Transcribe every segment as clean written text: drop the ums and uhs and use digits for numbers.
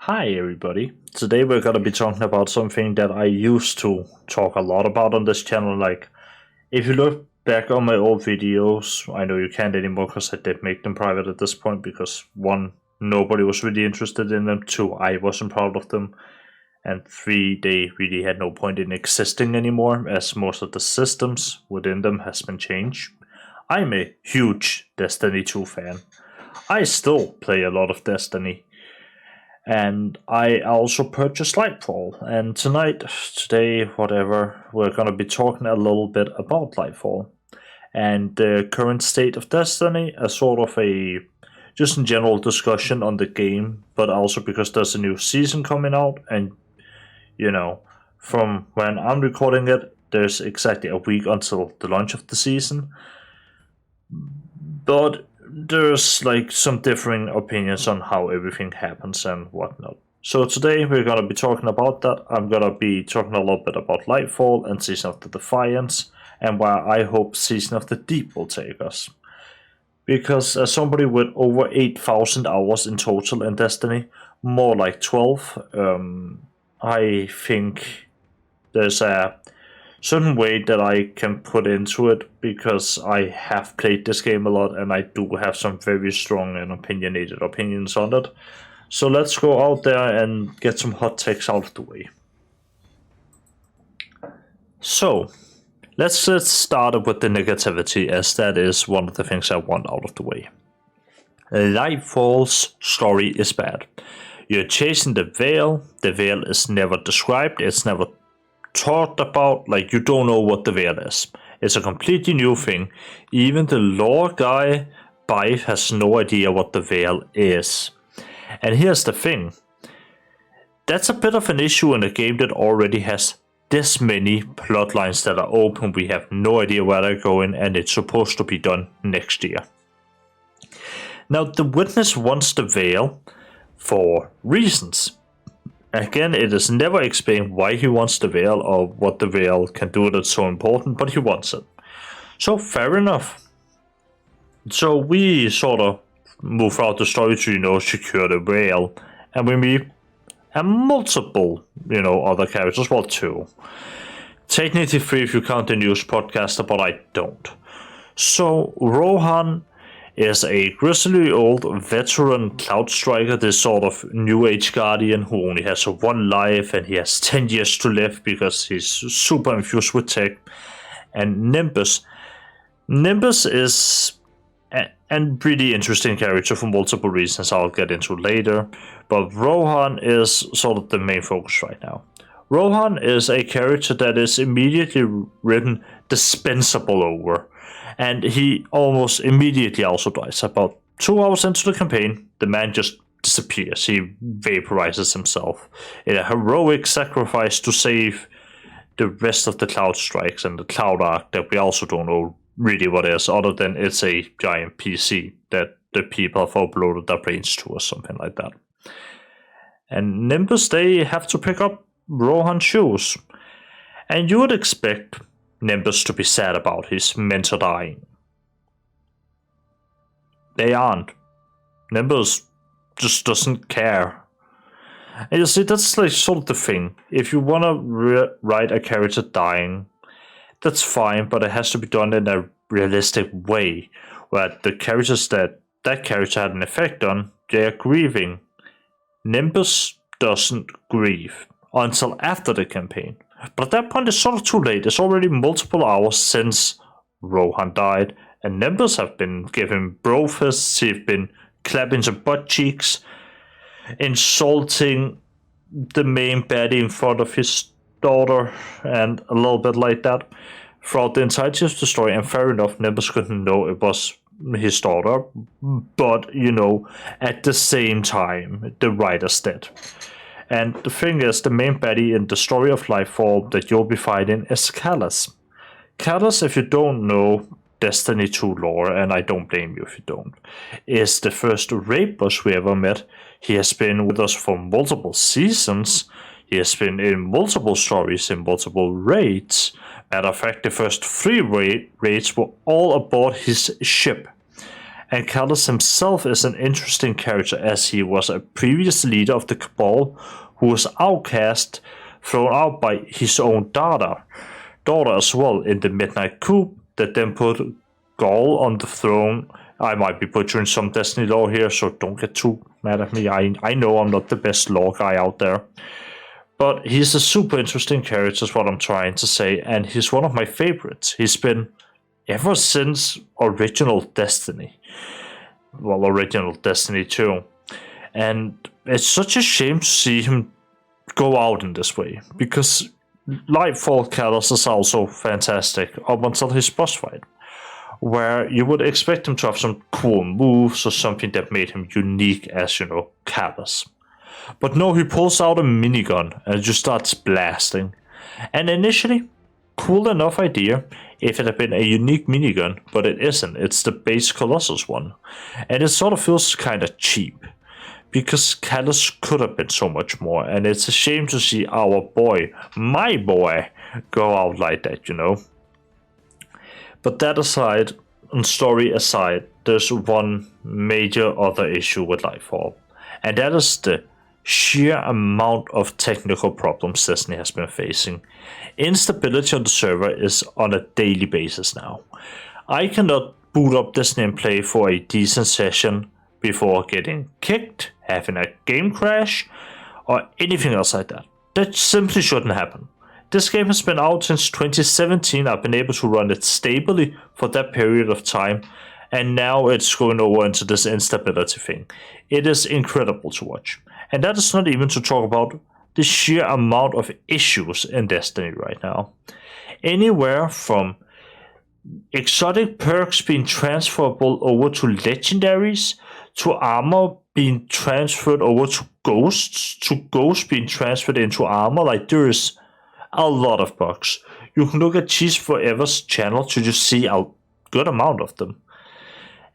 Hi, everybody. Today we're going to be talking about something that I used to talk a lot about on this channel. Like, if you look back on my old videos, I know you can't anymore because I did make them private at this point because one, nobody was really interested in them, two, I wasn't proud of them, and three, they really had no point in existing anymore as most of the systems within them has been changed. I'm a huge Destiny 2 fan. I still play a lot of Destiny. And I also purchased Lightfall. And today, whatever, we're going to be talking a little bit about Lightfall and the current state of Destiny, as sort of a just in general discussion on the game, but also because there's a new season coming out. And, from when I'm recording it, there's exactly a week until the launch of the season. But there's like some differing opinions on how everything happens and whatnot. So today we're gonna be talking about that. I'm gonna be talking a little bit about Lightfall and Season of the Defiance and where I hope Season of the Deep will take us. Because as somebody with over 8,000 hours in total in Destiny, more like 12, I think there's a certain way that I can put into it because I have played this game a lot and I do have some very strong and opinionated opinions on it. So let's go out there and get some hot takes out of the way. So let's get started with the negativity, as that is one of the things I want out of the way. Lightfall's story is bad. You're chasing the Veil. The Veil is never described. It's never talked about. Like, you don't know what the Veil is. It's a completely new thing. Even the lore guy, Bife, has no idea what the Veil is. And here's the thing. That's a bit of an issue in a game that already has this many plot lines that are open. We have no idea where they're going, and it's supposed to be done next year. Now, the Witness wants the Veil for reasons. Again, it is never explained why he wants the Veil or what the Veil can do that's so important, but he wants it. So, fair enough. So, we sort of move out the story to, secure the Veil, and we meet multiple, other characters, well, two. Technically three if you count the news podcaster, but I don't. So, Rohan is a grizzly old veteran Cloud Striker, this sort of New Age Guardian who only has one life and he has 10 years to live because he's super infused with tech. And Nimbus. Nimbus is a pretty interesting character for multiple reasons I'll get into later, but Rohan is sort of the main focus right now. Rohan is a character that is immediately written dispensable over. And he almost immediately also dies. About 2 hours into the campaign, the man just disappears. He vaporizes himself in a heroic sacrifice to save the rest of the Cloud Strikes and the Cloud Arc that we also don't know really what it is, other than it's a giant PC that the people have uploaded their brains to or something like that. And Nimbus, they have to pick up Rohan's shoes. And you would expect Nimbus to be sad about his mentor dying. They aren't. Nimbus just doesn't care. And you see, that's like sort of the thing. If you want to write a character dying, that's fine, but it has to be done in a realistic way, where the characters that character had an effect on, they are grieving. Nimbus doesn't grieve until after the campaign. But at that point, it's sort of too late. It's already multiple hours since Rohan died, and Nimbus have been giving bro fists, he've been clapping some butt cheeks, insulting the main baddie in front of his daughter, and a little bit like that throughout the entirety of the story. And fair enough, Nimbus couldn't know it was his daughter, but, at the same time, the writers did. And the thing is, the main baddie in the story of Lightfall that you'll be fighting is Callus. Callus, if you don't know Destiny 2 lore, and I don't blame you if you don't, is the first raid boss we ever met. He has been with us for multiple seasons. He has been in multiple stories, in multiple raids. Matter of fact, the first 3 raids were all aboard his ship. And Callus himself is an interesting character as he was a previous leader of the Cabal who was outcast, thrown out by his own daughter as well in the Midnight Coup that then put Gaul on the throne. I might be butchering some Destiny lore here, so don't get too mad at me. I know I'm not the best lore guy out there. But he's a super interesting character is what I'm trying to say, and he's one of my favorites. He's been ever since original Destiny. Well, original Destiny 2. And it's such a shame to see him go out in this way, because Lightfall Callus is also fantastic up until his boss fight, where you would expect him to have some cool moves or something that made him unique as, Callus. But no, he pulls out a minigun and just starts blasting. And initially, cool enough idea if it had been a unique minigun, but it isn't. It's the base Colossus one. And it sort of feels kind of cheap, because Callus could have been so much more, and it's a shame to see our boy, my boy, go out like that, But that aside, and story aside, there's one major other issue with Lightfall, and that is the sheer amount of technical problems Destiny has been facing. Instability on the server is on a daily basis now. I cannot boot up Destiny and play for a decent session before getting kicked, having a game crash, or anything else like that. That simply shouldn't happen. This game has been out since 2017. I've been able to run it stably for that period of time, and now it's going over into this instability thing. It is incredible to watch. And that is not even to talk about the sheer amount of issues in Destiny right now. Anywhere from exotic perks being transferable over to legendaries, to armor being transferred over to ghosts being transferred into armor. Like, there is a lot of bugs. You can look at Cheese Forever's channel to just see a good amount of them.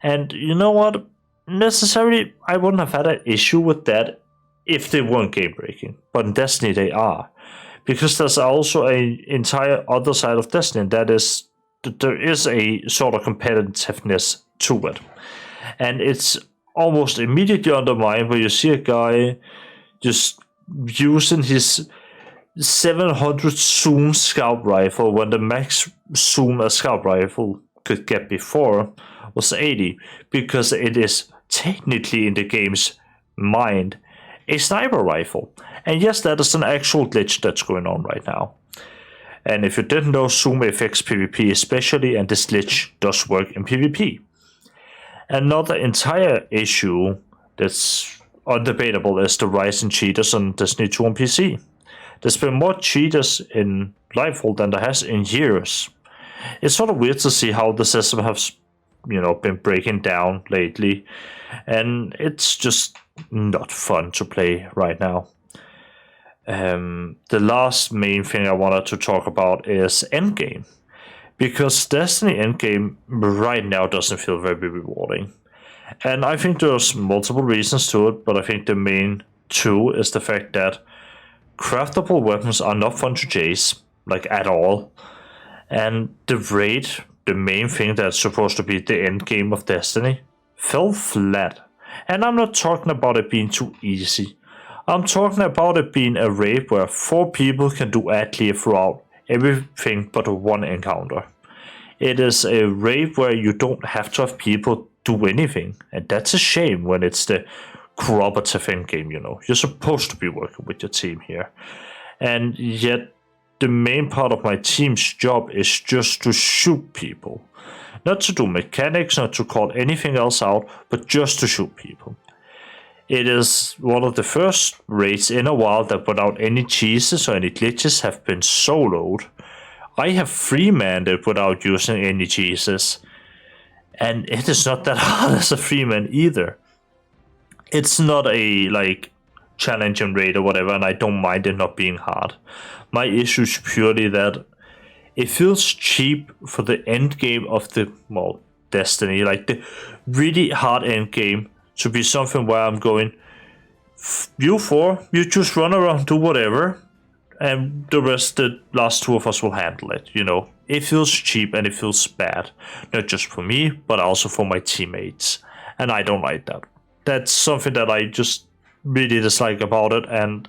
And you know what? Necessarily, I wouldn't have had an issue with that if they weren't game breaking. But in Destiny, they are. Because there's also an entire other side of Destiny, and that is that there is a sort of competitiveness to it. And it's almost immediately undermined where you see a guy just using his 700 zoom scout rifle when the max zoom a scout rifle could get before was 80, because it is technically in the game's mind a sniper rifle. And yes, that is an actual glitch that's going on right now. And if you didn't know, zoom affects PvP especially, and this glitch does work in PvP. Another entire issue that's undebatable is the rise in cheaters on Destiny 2 on PC. There's been more cheaters in Lightfall than there has in years. It's sort of weird to see how the system has, been breaking down lately, and it's just not fun to play right now. The last main thing I wanted to talk about is endgame, because Destiny endgame right now doesn't feel very rewarding. And I think there's multiple reasons to it, but I think the main two is the fact that craftable weapons are not fun to chase, like at all. And the raid, the main thing that's supposed to be the end game of Destiny, fell flat. And I'm not talking about it being too easy. I'm talking about it being a raid where 4 people can do ad clear throughout everything but one encounter. It is a raid where you don't have to have people do anything, and that's a shame when it's the cooperative endgame, You're supposed to be working with your team here. And yet, the main part of my team's job is just to shoot people. Not to do mechanics, not to call anything else out, but just to shoot people. It is one of the first raids in a while that without any cheeses or any glitches have been soloed. I have free-manned it without using any cheeses. And it is not that hard as a free-man either. It's not a, challenging raid or whatever, and I don't mind it not being hard. My issue is purely that it feels cheap for the end game of the, Destiny, like the really hard end game, to be something where I'm going, you 4, you just run around, do whatever, and the rest, the last 2 of us will handle it, It feels cheap and it feels bad, not just for me, but also for my teammates. and I don't like that. That's something that I just really dislike about it, and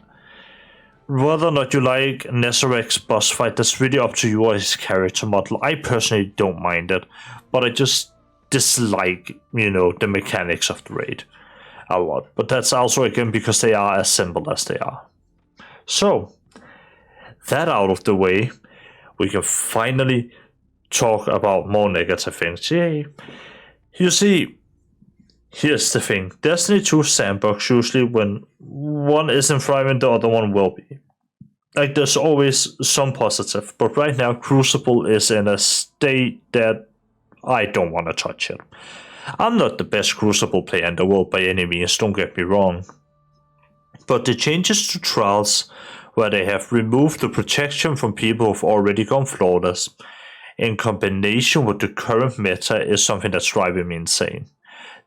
whether or not you like Nezarek's boss fight, that's really up to you or his character model. I personally don't mind it, but I just dislike, the mechanics of the raid a lot. But that's also, again, because they are as simple as they are. So, that out of the way, we can finally talk about more negative things. Yay. You see, here's the thing. Destiny 2 sandbox, usually when one isn't thriving, the other one will be. Like, there's always some positive, but right now Crucible is in a state that I don't want to touch it. I'm not the best Crucible player in the world by any means, don't get me wrong. But the changes to Trials, where they have removed the protection from people who've already gone flawless, in combination with the current meta, is something that's driving me insane.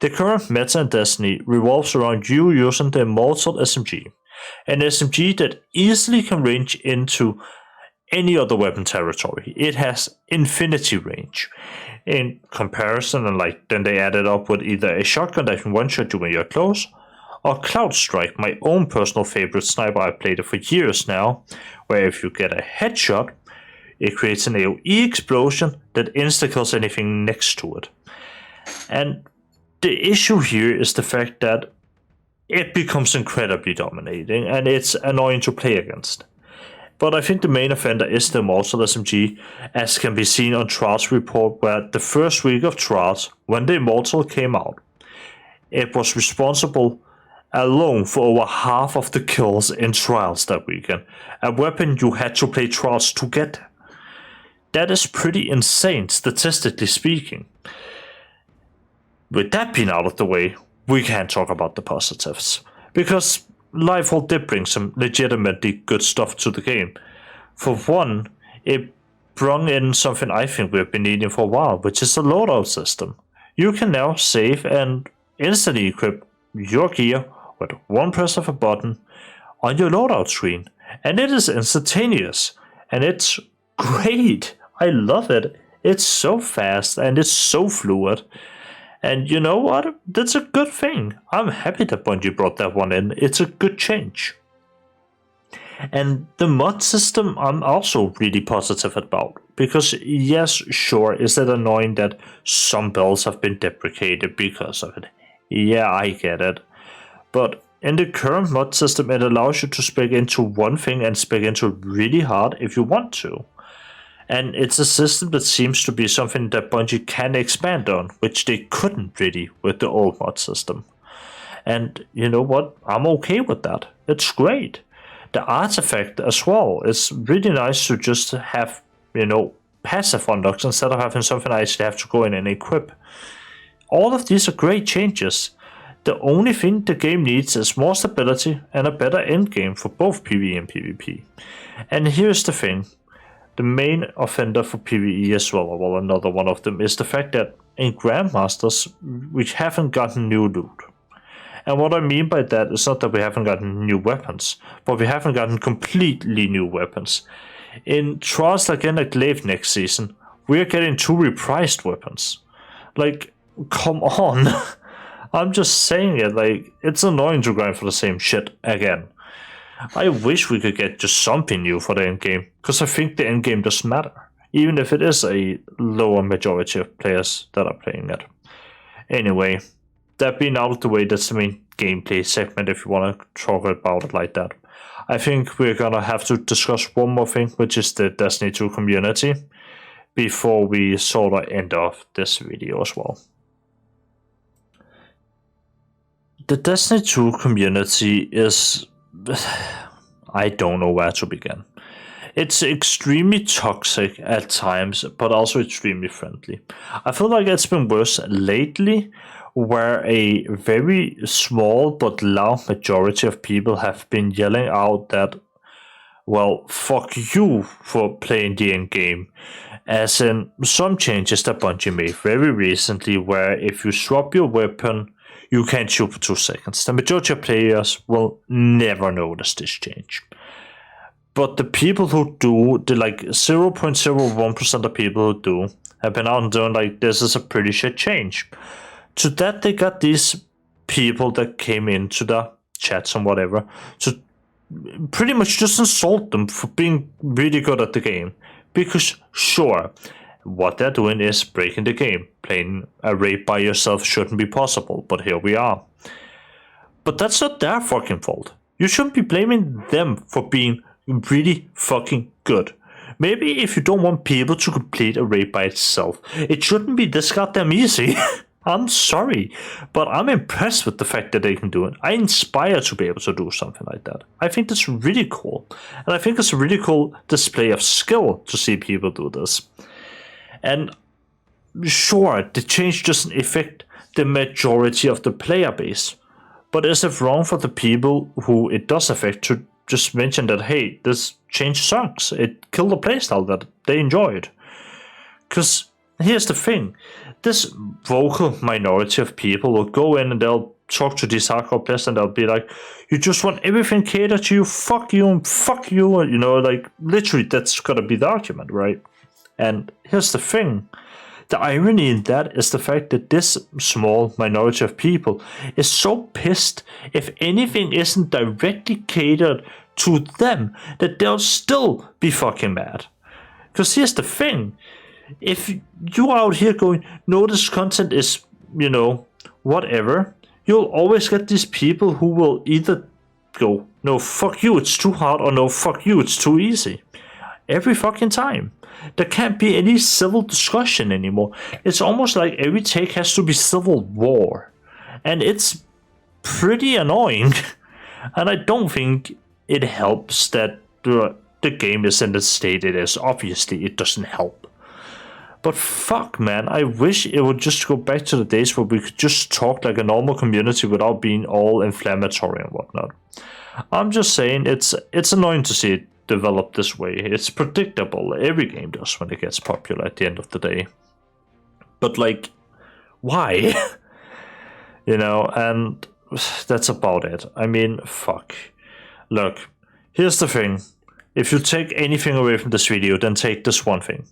The current meta in Destiny revolves around you using the Immortal SMG, an SMG that easily can range into any other weapon territory. It has infinity range. In comparison, and then they added up with either a shotgun that can one-shot you when you're close, or Cloud Strike, my own personal favorite sniper. I've played it for years now, where if you get a headshot, it creates an AoE explosion that insta-kills anything next to it. And the issue here is the fact that it becomes incredibly dominating, and it's annoying to play against. But I think the main offender is the Immortal SMG, as can be seen on Trials report, where the first week of Trials, when the Immortal came out, it was responsible alone for over half of the kills in Trials that weekend, a weapon you had to play Trials to get. That is pretty insane, statistically speaking. With that being out of the way, we can talk about the positives, because Lightfall did bring some legitimately good stuff to the game. For one, it brought in something I think we've been needing for a while, which is the loadout system. You can now save and instantly equip your gear with one press of a button on your loadout screen, and it is instantaneous, and it's great. I love it. It's so fast and it's so fluid. And you know what? That's a good thing. I'm happy that Bungie brought that one in. It's a good change. And the mod system I'm also really positive about. Because yes, sure, is it annoying that some builds have been deprecated because of it? Yeah, I get it. But in the current mod system, it allows you to spec into one thing and spec into it really hard if you want to. And it's a system that seems to be something that Bungie can expand on, which they couldn't really with the old mod system. And you know what? I'm okay with that. It's great. The artifact as well is really nice to just have, passive unlocks instead of having something I actually have to go in and equip. All of these are great changes. The only thing the game needs is more stability and a better endgame for both PvE and PvP. And here's the thing. The main offender for PvE as well, another one of them, is the fact that in Grandmasters, we haven't gotten new loot. And what I mean by that is not that we haven't gotten new weapons, but we haven't gotten completely new weapons. In Trials like Glaive next season, we're getting 2 repriced weapons. Come on. I'm just saying it, it's annoying to grind for the same shit again. I wish we could get just something new for the endgame, because I think the endgame does matter, even if it is a lower majority of players that are playing it. Anyway, that being out of the way, that's the main gameplay segment if you want to talk about it like that. I think we're gonna have to discuss one more thing, which is the Destiny 2 community, before we sort of end off this video as well. The Destiny 2 community is... I don't know where to begin. It's extremely toxic at times, but also extremely friendly. I feel like it's been worse lately, where a very small but loud majority of people have been yelling out that, well, fuck you for playing the end game. As in, some changes that Bungie made very recently, where if you swap your weapon, you can't shoot for 2 seconds. The majority of players will never notice this change. But the people who do, the 0.01% of people who do, have been out and doing this is a pretty shit change. To that, they got these people that came into the chats and whatever to pretty much just insult them for being really good at the game. Because sure, what they're doing is breaking the game. Playing a raid by yourself shouldn't be possible, but here we are. But that's not their fucking fault. You shouldn't be blaming them for being really fucking good. Maybe if you don't want people to complete a raid by itself, it shouldn't be this goddamn easy. I'm sorry, but I'm impressed with the fact that they can do it. I'm inspired to be able to do something like that. I think that's really cool. And I think it's a really cool display of skill to see people do this. And sure, the change doesn't affect the majority of the player base. But is it wrong for the people who it does affect to just mention that, hey, this change sucks? It killed the playstyle that they enjoyed. Because here's the thing. This vocal minority of people will go in and they'll talk to these hardcore players and they'll be like, you just want everything catered to you, fuck you, and fuck you. You know, like, literally, that's gotta be the argument, right? And here's the thing. The irony in that is the fact that this small minority of people is so pissed if anything isn't directly catered to them that they'll still be fucking mad. Because here's the thing. If you're out here going, no, this content is, you know, whatever, you'll always get these people who will either go, no, fuck you, it's too hard, or no, fuck you, it's too easy. Every fucking time. There can't be any civil discussion anymore. It's almost like every take has to be civil war. And it's pretty annoying. And I don't think it helps that the game is in the state it is. Obviously, it doesn't help. But fuck, man, I wish it would just go back to the days where we could just talk like a normal community without being all inflammatory and whatnot. I'm just saying, it's annoying to see it develop this way. It's predictable. Every game does when it gets popular at the end of the day. But, like, why? You know, and that's about it. I mean, fuck. Look, here's the thing. If you take anything away from this video, then take this one thing.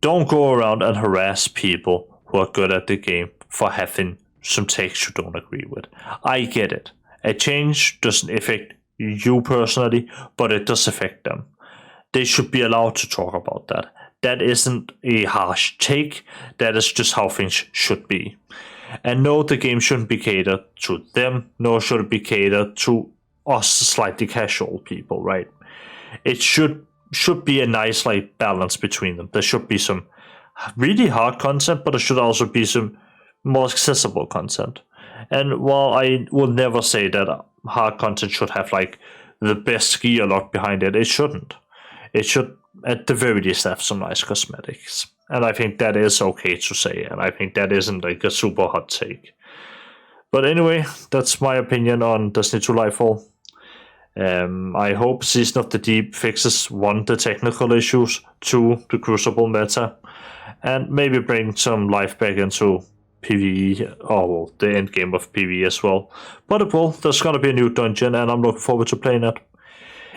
Don't go around and harass people who are good at the game for having some takes you don't agree with. I get it. A change doesn't affect you personally, but it does affect them. They should be allowed to talk about that. That isn't a harsh take. That is just how things should be. And no, the game shouldn't be catered to them, nor should it be catered to us slightly casual people, right? It should be a nice like balance between them. There should be some really hard content, but there should also be some more accessible content. And while I will never say that hard content should have like the best gear lock behind it, it shouldn't. It should at the very least have some nice cosmetics. And I think that is okay to say, and I think that isn't like a super hot take. But anyway, that's my opinion on Destiny 2 Lightfall. I hope Season of the Deep fixes 1, the technical issues, 2, the Crucible meta, and maybe bring some life back into PvE, or the end game of PvE as well. But it will. There's gonna be a new dungeon, and I'm looking forward to playing it.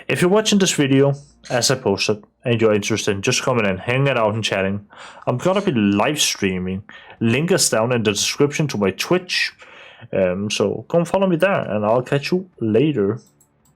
If you're watching this video, as I posted, and you're interested in just coming and hanging out and chatting, I'm gonna be live streaming. Link is down in the description to my Twitch. So come follow me there, and I'll catch you later.